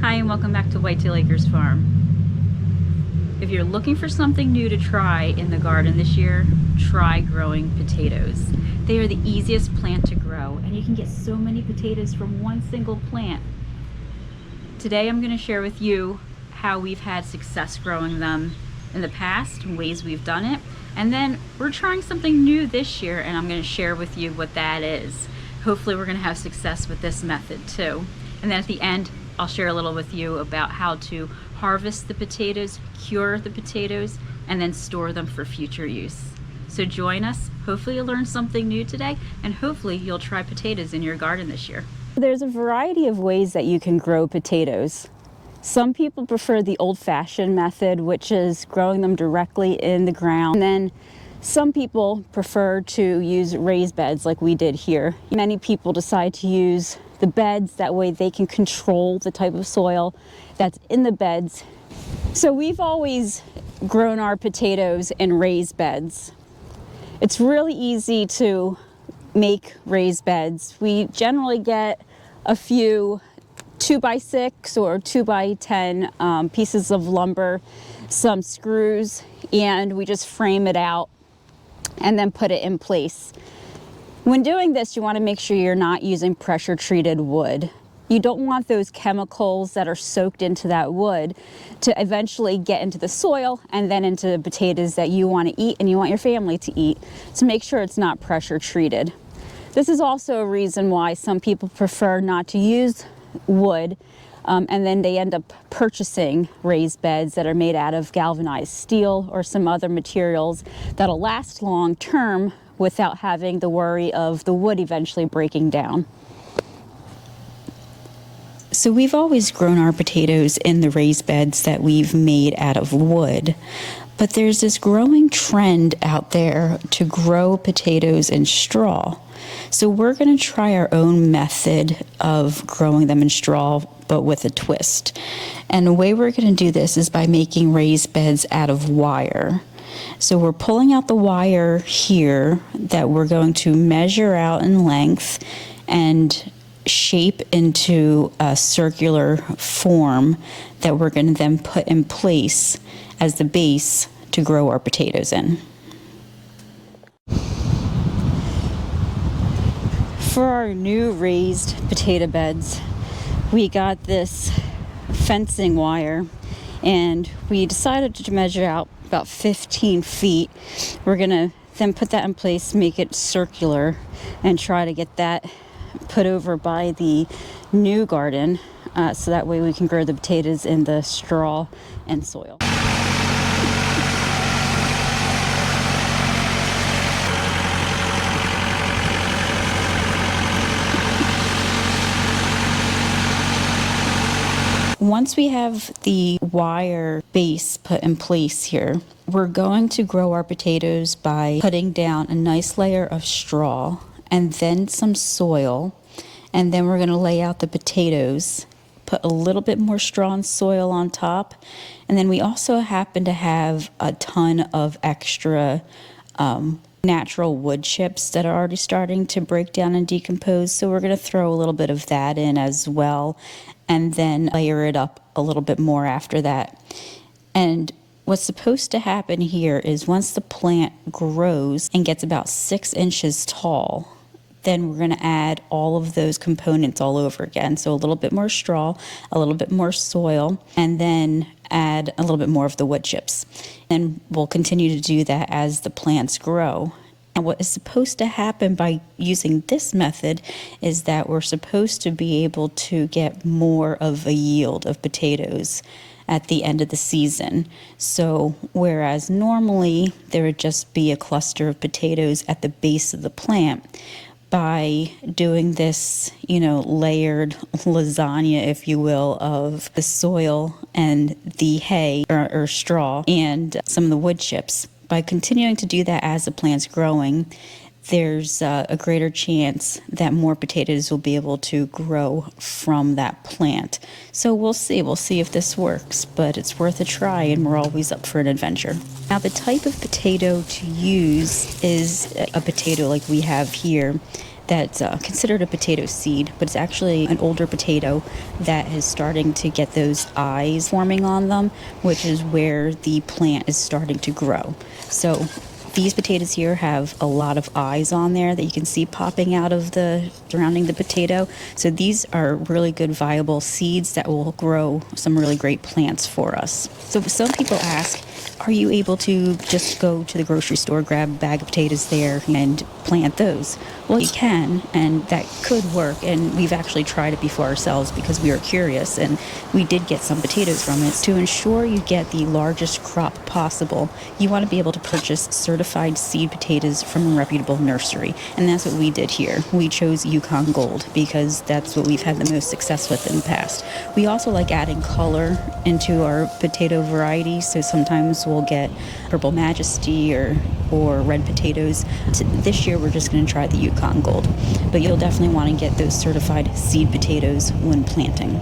Hi and welcome back to Whitetail Acres Farm. If you're looking for something new to try in the garden this year, try growing potatoes. They are the easiest plant to grow and you can get so many potatoes from one single plant. Today I'm going to share with you how we've had success growing them in the past and ways we've done it. And then we're trying something new this year and I'm going to share with you what that is. Hopefully we're going to have success with this method too. And then at the end, I'll share a little with you about how to harvest the potatoes, cure the potatoes, and then store them for future use. So join us. Hopefully you'll learn something new today, and hopefully you'll try potatoes in your garden this year. There's a variety of ways that you can grow potatoes. Some people prefer the old-fashioned method, which is growing them directly in the ground. And then some people prefer to use raised beds like we did here. Many people decide to use the beds, that way they can control the type of soil that's in the beds. So we've always grown our potatoes in raised beds. It's really easy to make raised beds. We generally get a few 2x6 or 2x10 pieces of lumber, some screws, and we just frame it out and then put it in place. When doing this, you want to make sure you're not using pressure treated wood. You don't want those chemicals that are soaked into that wood to eventually get into the soil and then into the potatoes that you want to eat and you want your family to eat. So make sure it's not pressure treated. This is also a reason why some people prefer not to use wood and then they end up purchasing raised beds that are made out of galvanized steel or some other materials that'll last long term without having the worry of the wood eventually breaking down. So we've always grown our potatoes in the raised beds that we've made out of wood, but there's this growing trend out there to grow potatoes in straw. So we're going to try our own method of growing them in straw, but with a twist. And the way we're going to do this is by making raised beds out of wire. So we're pulling out the wire here that we're going to measure out in length and shape into a circular form that we're going to then put in place as the base to grow our potatoes in. For our new raised potato beds, we got this fencing wire and we decided to measure out about 15 feet. We're gonna then put that in place, make it circular, and try to get that put over by the new garden so that way we can grow the potatoes in the straw and soil. Once we have the wire base put in place here, we're going to grow our potatoes by putting down a nice layer of straw and then some soil, and then we're going to lay out the potatoes, put a little bit more straw and soil on top, and then we also happen to have a ton of extra natural wood chips that are already starting to break down and decompose, so we're going to throw a little bit of that in as well and then layer it up a little bit more after that. And what's supposed to happen here is once the plant grows and gets about 6 inches tall, then we're going to add all of those components all over again. So a little bit more straw, a little bit more soil, and then add a little bit more of the wood chips. And we'll continue to do that as the plants grow. And what is supposed to happen by using this method is that we're supposed to be able to get more of a yield of potatoes at the end of the season. So whereas normally there would just be a cluster of potatoes at the base of the plant, by doing this, layered lasagna, if you will, of the soil and the hay or straw and some of the wood chips, by continuing to do that as the plant's growing, there's a greater chance that more potatoes will be able to grow from that plant. So we'll see if this works, but it's worth a try and we're always up for an adventure. Now the type of potato to use is a potato like we have here that's considered a potato seed, but it's actually an older potato that is starting to get those eyes forming on them, which is where the plant is starting to grow. So these potatoes here have a lot of eyes on there that you can see popping out of the surrounding the potato. So these are really good viable seeds that will grow some really great plants for us. So some people ask, are you able to just go to the grocery store, grab a bag of potatoes there and plant those? Well, you can, and that could work, and we've actually tried it before ourselves because we were curious, and we did get some potatoes from it. To ensure you get the largest crop possible, you want to be able to purchase certified seed potatoes from a reputable nursery, and that's what we did here. We chose Yukon Gold because that's what we've had the most success with in the past. We also like adding color into our potato varieties, so sometimes we'll get Purple Majesty or red potatoes. This year we're just going to try the Yukon Gold, but you'll definitely want to get those certified seed potatoes when planting.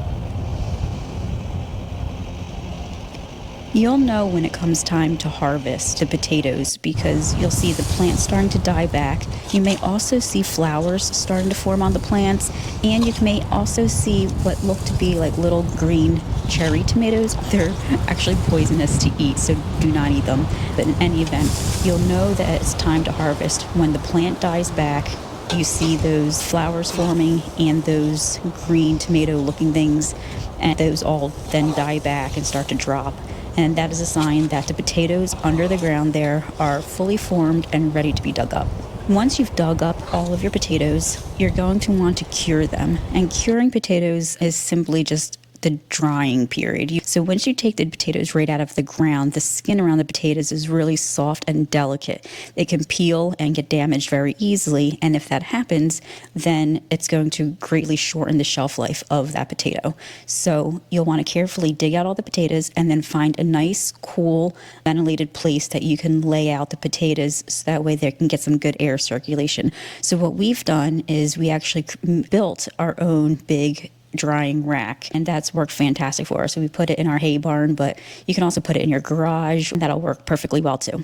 You'll know when it comes time to harvest the potatoes because you'll see the plants starting to die back. You may also see flowers starting to form on the plants, and you may also see what look to be like little green cherry tomatoes. They're actually poisonous to eat, so do not eat them. But in any event, you'll know that it's time to harvest when the plant dies back. You see those flowers forming and those green tomato looking things, and those all then die back and start to drop. And that is a sign that the potatoes under the ground there are fully formed and ready to be dug up. Once you've dug up all of your potatoes, you're going to want to cure them. And curing potatoes is simply just the drying period. So once you take the potatoes right out of the ground, the skin around the potatoes is really soft and delicate. It can peel and get damaged very easily, and if that happens, then it's going to greatly shorten the shelf life of that potato. So you'll want to carefully dig out all the potatoes and then find a nice, cool, ventilated place that you can lay out the potatoes so that way they can get some good air circulation. So what we've done is we actually built our own big drying rack, and that's worked fantastic for us. So we put it in our hay barn, but you can also put it in your garage. That'll work perfectly well too.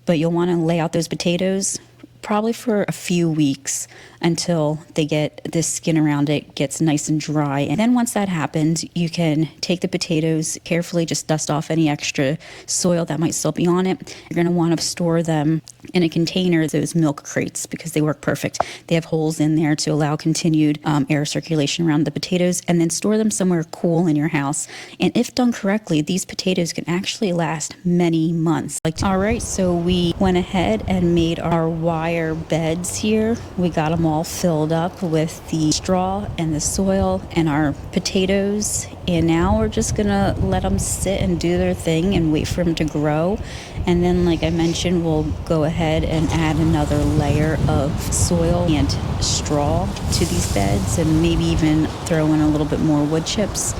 But you'll want to lay out those potatoes probably for a few weeks until they get the skin around it gets nice and dry. And then once that happens, you can take the potatoes, carefully just dust off any extra soil that might still be on it. You're going to want to store them in a container, those milk crates, because they work perfect. They have holes in there to allow continued air circulation around the potatoes, and then store them somewhere cool in your house. And if done correctly, these potatoes can actually last many months. All right, so we went ahead and made our wire beds here. We got them all filled up with the straw and the soil and our potatoes, and now we're just gonna let them sit and do their thing and wait for them to grow. And then, like I mentioned, we'll go ahead and add another layer of soil and straw to these beds, and maybe even throw in a little bit more wood chips.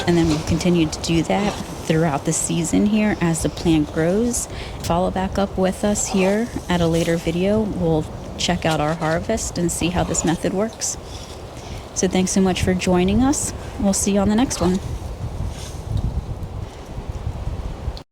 And then we'll continue to do that throughout the season here as the plant grows. Follow back up with us here at a later video. We'll check out our harvest and see how this method works. So thanks so much for joining us. We'll see you on the next one.